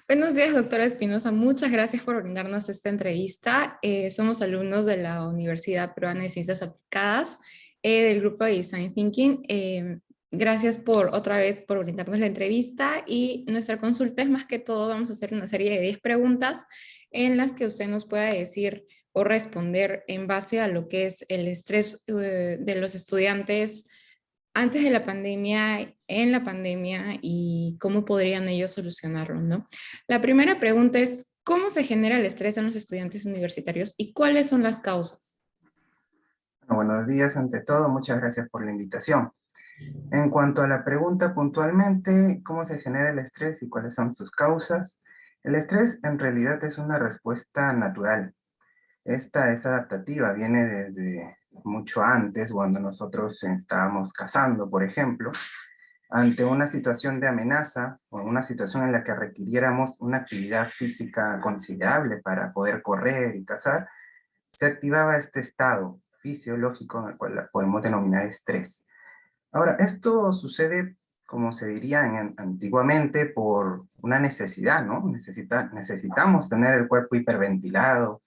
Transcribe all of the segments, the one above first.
Buenos días, doctora Espinosa. Muchas gracias por brindarnos esta entrevista. Somos alumnos de la Universidad Peruana de Ciencias Aplicadas, del grupo de Design Thinking. Gracias por otra vez por brindarnos la entrevista y nuestra consulta es más que todo, vamos a hacer una serie de 10 preguntas en las que usted nos pueda decir o responder en base a lo que es el estrés de los estudiantes antes de la pandemia, en la pandemia y cómo podrían ellos solucionarlo, ¿no? La primera pregunta es, ¿cómo se genera el estrés en los estudiantes universitarios y cuáles son las causas? Bueno, buenos días ante todo, muchas gracias por la invitación. En cuanto a la pregunta puntualmente, ¿cómo se genera el estrés y cuáles son sus causas? El estrés en realidad es una respuesta natural. Esta es adaptativa, viene desde mucho antes, cuando nosotros estábamos cazando, por ejemplo, ante una situación de amenaza o una situación en la que requiriéramos una actividad física considerable para poder correr y cazar, se activaba este estado fisiológico en el cual la podemos denominar estrés. Ahora, esto sucede, como se diría antiguamente, por una necesidad, ¿no? Necesitamos tener el cuerpo hiperventilado,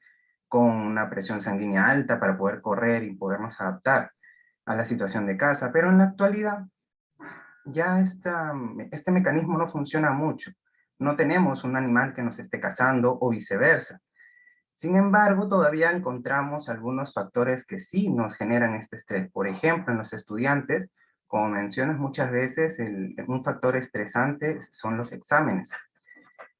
con una presión sanguínea alta para poder correr y podernos adaptar a la situación de casa, pero en la actualidad ya este mecanismo no funciona mucho. No tenemos un animal que nos esté cazando o viceversa. Sin embargo, todavía encontramos algunos factores que sí nos generan este estrés. Por ejemplo, en los estudiantes, como mencionas muchas veces, un factor estresante son los exámenes.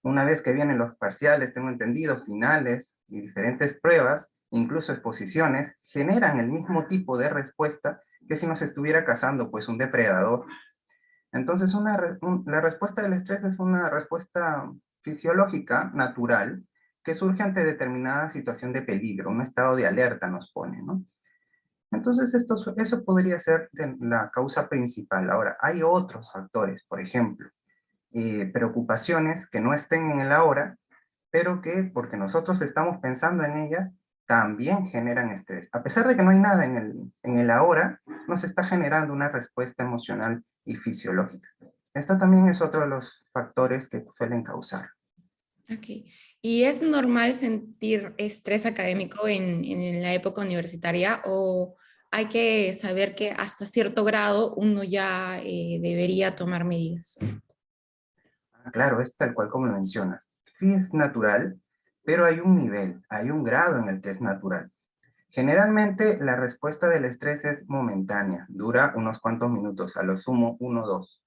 Una vez que vienen los parciales, tengo entendido, finales y diferentes pruebas, incluso exposiciones, generan el mismo tipo de respuesta que si nos estuviera cazando pues un depredador. Entonces, la respuesta del estrés es una respuesta fisiológica, natural, que surge ante determinada situación de peligro, un estado de alerta nos pone, ¿no? Entonces, eso podría ser la causa principal. Ahora, hay otros factores, por ejemplo, preocupaciones que no estén en el ahora, pero que porque nosotros estamos pensando en ellas, también generan estrés. A pesar de que no hay nada en el ahora, nos está generando una respuesta emocional y fisiológica. Esto también es otro de los factores que suelen causar. Ok. ¿Y es normal sentir estrés académico en la época universitaria o hay que saber que hasta cierto grado uno ya debería tomar medidas? Claro, es tal cual como lo mencionas. Sí es natural, pero hay un nivel, hay un grado en el que es natural. Generalmente la respuesta del estrés es momentánea, dura unos cuantos minutos, a lo sumo uno o dos.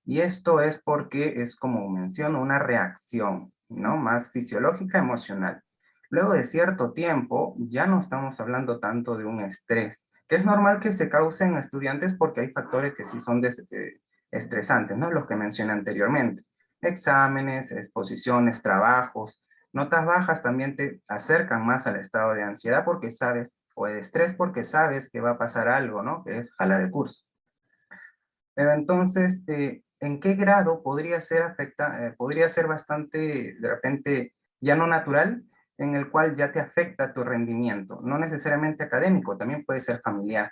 Y esto es porque es, como menciono, una reacción, ¿no? Más fisiológica, emocional. Luego de cierto tiempo, ya no estamos hablando tanto de un estrés, que es normal que se cause en estudiantes porque hay factores que sí son estresantes, ¿no? Los que mencioné anteriormente. Exámenes, exposiciones, trabajos. Notas bajas también te acercan más al estado de ansiedad porque sabes, o de estrés porque sabes que va a pasar algo, ¿no? Que es jalar el curso. Pero entonces, ¿en qué grado podría ser bastante, de repente, ya no natural, en el cual ya te afecta tu rendimiento? No necesariamente académico, también puede ser familiar.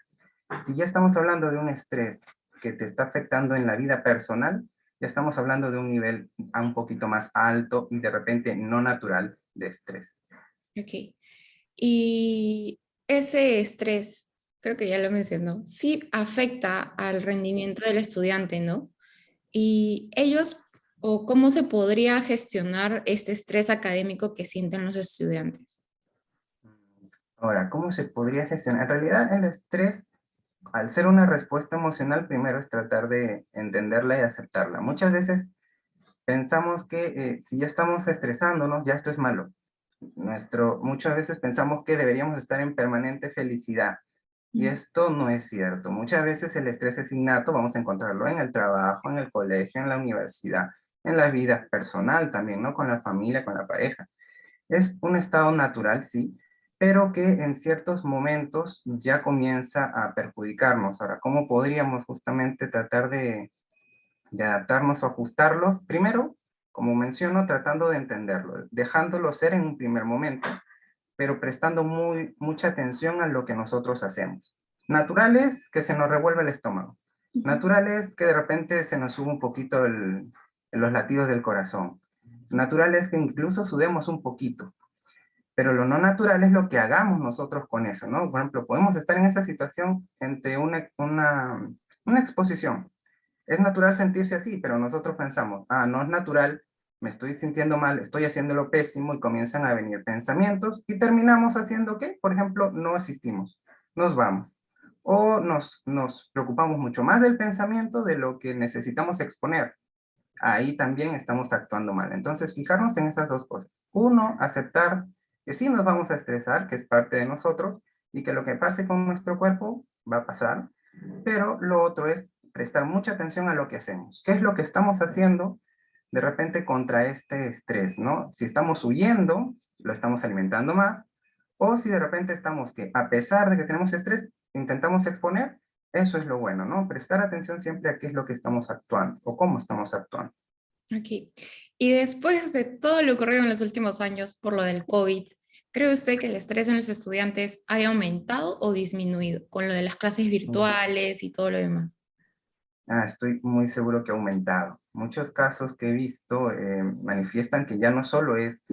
Si ya estamos hablando de un estrés que te está afectando en la vida personal, ya estamos hablando de un nivel un poquito más alto y de repente no natural de estrés. Ok. Y ese estrés, creo que ya lo mencionó, sí afecta al rendimiento del estudiante, ¿no? Y ellos, o cómo se podría gestionar este estrés académico que sienten los estudiantes. Ahora, ¿cómo se podría gestionar? En realidad, el estrés, al ser una respuesta emocional, primero es tratar de entenderla y aceptarla. Muchas veces pensamos que si ya estamos estresándonos, ya esto es malo. Muchas veces pensamos que deberíamos estar en permanente felicidad. Y Mm. esto no es cierto. Muchas veces el estrés es innato, vamos a encontrarlo en el trabajo, en el colegio, en la universidad, en la vida personal también, ¿no? Con la familia, con la pareja. Es un estado natural, sí, pero que en ciertos momentos ya comienza a perjudicarnos. Ahora, ¿cómo podríamos justamente tratar de adaptarnos o ajustarlos? Primero, como menciono, tratando de entenderlo, dejándolo ser en un primer momento, pero prestando mucha atención a lo que nosotros hacemos. Natural es que se nos revuelve el estómago. Ujú. Natural es que de repente se nos sube un poquito los latidos del corazón. Natural es que incluso sudemos un poquito, pero lo no natural es lo que hagamos nosotros con eso, ¿no? Por ejemplo, podemos estar en esa situación ante una exposición. Es natural sentirse así, pero nosotros pensamos, ah, no es natural, me estoy sintiendo mal, estoy haciéndolo pésimo y comienzan a venir pensamientos y terminamos haciendo ¿qué? Por ejemplo, no asistimos, nos vamos. O nos preocupamos mucho más del pensamiento de lo que necesitamos exponer. Ahí también estamos actuando mal. Entonces, fijarnos en esas dos cosas. Uno, aceptar que sí nos vamos a estresar, que es parte de nosotros, y que lo que pase con nuestro cuerpo va a pasar. Pero lo otro es prestar mucha atención a lo que hacemos. ¿Qué es lo que estamos haciendo de repente contra este estrés, ¿no? Si estamos huyendo, lo estamos alimentando más, o si de repente estamos que, a pesar de que tenemos estrés, intentamos exponer, eso es lo bueno, ¿no? Prestar atención siempre a qué es lo que estamos actuando o cómo estamos actuando. Ok. Y después de todo lo ocurrido en los últimos años por lo del COVID, ¿cree usted que el estrés en los estudiantes haya aumentado o disminuido con lo de las clases Mm. virtuales y todo lo demás? Estoy muy seguro que ha aumentado. Muchos casos que he visto manifiestan que ya no solo es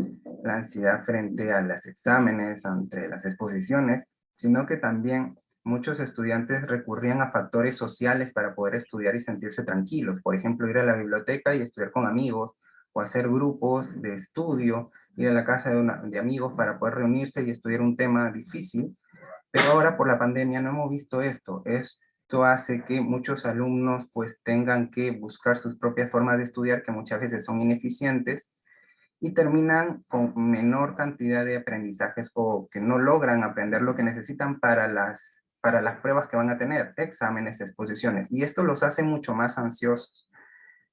la ansiedad frente a los exámenes, ante las exposiciones, sino que también muchos estudiantes recurrían a factores sociales para poder estudiar y sentirse tranquilos. Por ejemplo, ir a la biblioteca y estudiar con amigos, o hacer grupos de estudio, ir a la casa de amigos para poder reunirse y estudiar un tema difícil. Pero ahora por la pandemia no hemos visto esto. Esto hace que muchos alumnos pues tengan que buscar sus propias formas de estudiar que muchas veces son ineficientes y terminan con menor cantidad de aprendizajes o que no logran aprender lo que necesitan para las pruebas que van a tener, exámenes, exposiciones. Y esto los hace mucho más ansiosos.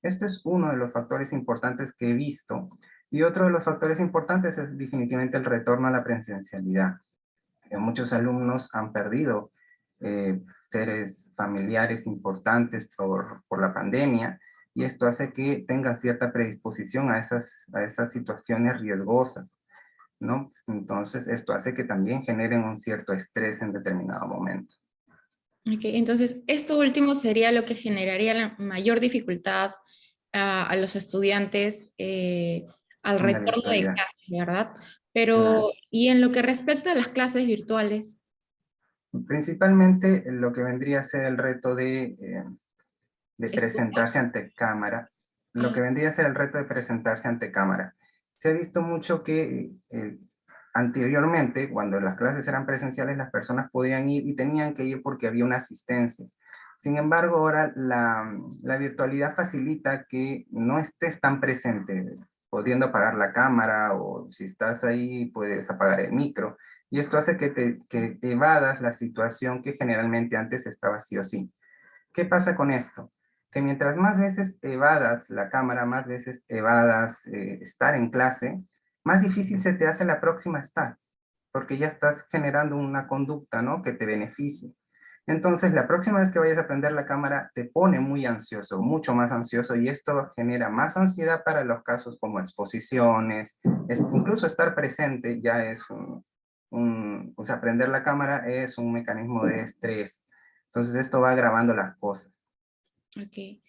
Este es uno de los factores importantes que he visto. Y otro de los factores importantes es definitivamente el retorno a la presencialidad. Muchos alumnos han perdido seres familiares importantes por la pandemia y esto hace que tengan cierta predisposición a esas situaciones riesgosas, ¿no? Entonces, esto hace que también generen un cierto estrés en determinado momento. Ok, entonces, esto último sería lo que generaría la mayor dificultad a los estudiantes al En la retorno de virtualidad. clases, ¿verdad? Pero, Claro. y en lo que respecta a las clases virtuales, Principalmente lo que vendría a ser el reto de ¿estudiar? presentarse ante cámara, lo que vendría a ser el reto de presentarse ante cámara. Se ha visto mucho que anteriormente, cuando las clases eran presenciales, las personas podían ir y tenían que ir porque había una asistencia. Sin embargo, ahora la virtualidad facilita que no estés tan presente, pudiendo apagar la cámara o si estás ahí puedes apagar el micro. Y esto hace que evadas la situación que generalmente antes estaba sí o sí. ¿Qué pasa con esto? Que mientras más veces evadas la cámara, más veces evadas estar en clase, más difícil se te hace la próxima estar, porque ya estás generando una conducta, ¿no? Que te beneficie. Entonces, la próxima vez que vayas a prender la cámara, te pone muy ansioso, mucho más ansioso, y esto genera más ansiedad para los casos como exposiciones, incluso estar presente ya es o sea, prender la cámara es un mecanismo de estrés. Entonces, esto va agravando las cosas. Ok.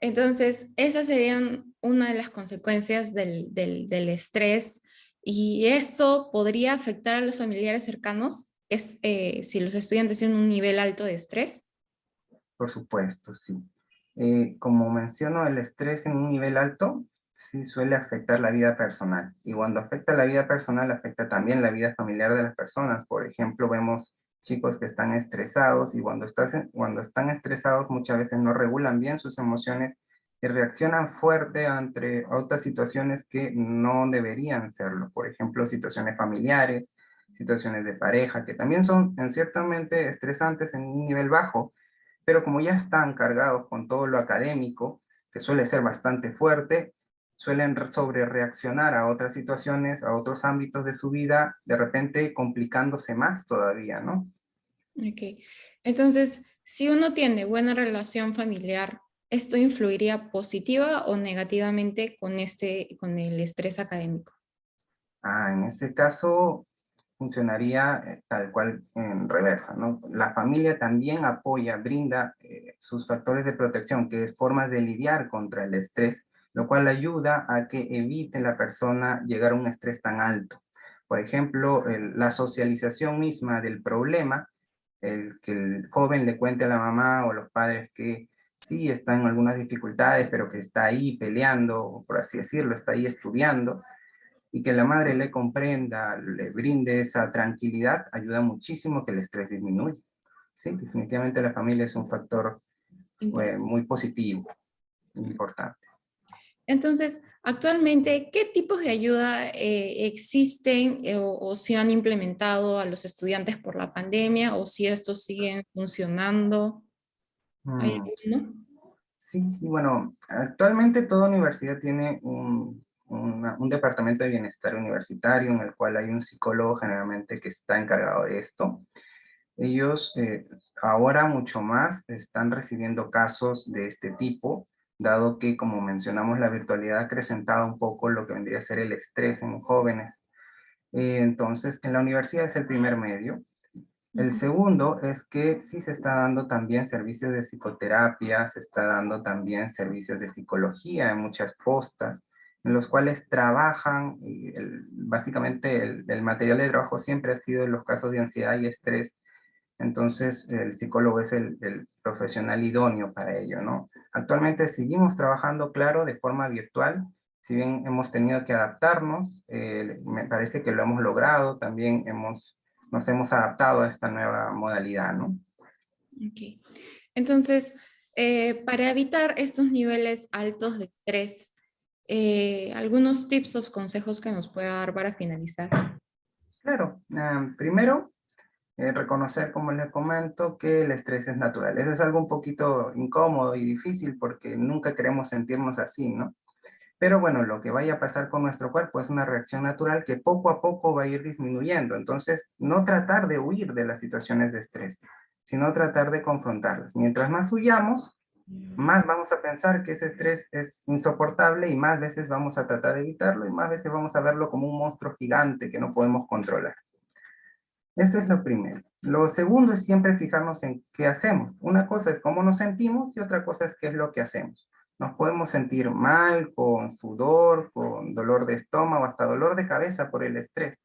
Entonces, esas serían una de las consecuencias del estrés y esto podría afectar a los familiares cercanos si los estudiantes tienen un nivel alto de estrés. Por supuesto, sí. Como menciono, el estrés en un nivel alto sí suele afectar la vida personal. Y cuando afecta la vida personal, afecta también la vida familiar de las personas. Por ejemplo, vemos chicos que están estresados y cuando están estresados muchas veces no regulan bien sus emociones y reaccionan fuerte ante otras situaciones que no deberían serlo. Por ejemplo, situaciones familiares, situaciones de pareja, que también son en ciertamente estresantes en un nivel bajo, pero como ya están cargados con todo lo académico, que suele ser bastante fuerte, suelen sobre reaccionar a otras situaciones, a otros ámbitos de su vida, de repente complicándose más todavía, ¿no? Ok. Entonces, si uno tiene buena relación familiar, ¿esto influiría positiva o negativamente con el estrés académico? En ese caso funcionaría tal cual en reversa, ¿no? La familia también apoya, brinda sus factores de protección, que es formas de lidiar contra el estrés, lo cual ayuda a que evite la persona llegar a un estrés tan alto. Por ejemplo, la socialización misma del problema, el que el joven le cuente a la mamá o los padres que sí está en algunas dificultades, pero que está ahí peleando, por así decirlo, está ahí estudiando, y que la madre le comprenda, le brinde esa tranquilidad, ayuda muchísimo que el estrés disminuya. Sí, definitivamente la familia es un factor muy positivo, importante. Entonces, actualmente, ¿qué tipos de ayuda existen o se han implementado a los estudiantes por la pandemia o si estos siguen funcionando? ¿Hay Mm, alguno? sí, sí, bueno, actualmente toda universidad tiene un departamento de bienestar universitario en el cual hay un psicólogo generalmente que está encargado de esto. Ellos ahora mucho más están recibiendo casos de este tipo, dado que, como mencionamos, la virtualidad ha acrecentado un poco lo que vendría a ser el estrés en jóvenes. Entonces, en la universidad es el primer medio. El Ujú. segundo es que sí se está dando también servicios de psicoterapia, se está dando también servicios de psicología en muchas postas, en los cuales trabajan, y básicamente el material de trabajo siempre ha sido en los casos de ansiedad y estrés. Entonces, el psicólogo es el profesional idóneo para ello, ¿no? Actualmente seguimos trabajando, claro, de forma virtual, si bien hemos tenido que adaptarnos, me parece que lo hemos logrado, también nos hemos adaptado a esta nueva modalidad, ¿no? Ok. Entonces, para evitar estos niveles altos de estrés, algunos tips o consejos que nos pueda dar para finalizar. Claro, primero, reconocer, como les comento, que el estrés es natural. Eso es algo un poquito incómodo y difícil porque nunca queremos sentirnos así, ¿no? Pero bueno, lo que vaya a pasar con nuestro cuerpo es una reacción natural que poco a poco va a ir disminuyendo. Entonces, no tratar de huir de las situaciones de estrés, sino tratar de confrontarlas. Mientras más huyamos, más vamos a pensar que ese estrés es insoportable y más veces vamos a tratar de evitarlo y más veces vamos a verlo como un monstruo gigante que no podemos controlar. Eso es lo primero. Lo segundo es siempre fijarnos en qué hacemos. Una cosa es cómo nos sentimos y otra cosa es qué es lo que hacemos. Nos podemos sentir mal, con sudor, con dolor de estómago, hasta dolor de cabeza por el estrés.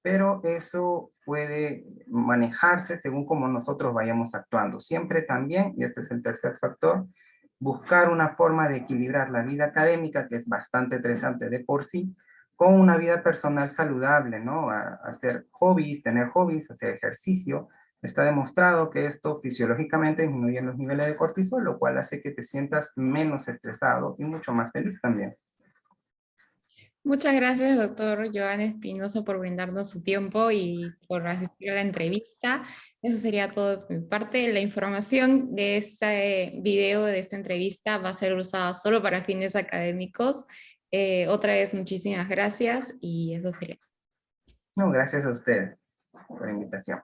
Pero eso puede manejarse según cómo nosotros vayamos actuando. Siempre también, y este es el tercer factor, buscar una forma de equilibrar la vida académica, que es bastante estresante de por sí, con una vida personal saludable, ¿no? Hacer hobbies, tener hobbies, hacer ejercicio. Está demostrado que esto fisiológicamente disminuye los niveles de cortisol, lo cual hace que te sientas menos estresado y mucho más feliz también. Muchas gracias, doctor Joan Espinosa, por brindarnos su tiempo y por asistir a la entrevista. Eso sería todo de mi parte. La información de este video, de esta entrevista, va a ser usada solo para fines académicos. Otra vez, muchísimas gracias y eso sería. No, gracias a ustedes por la invitación.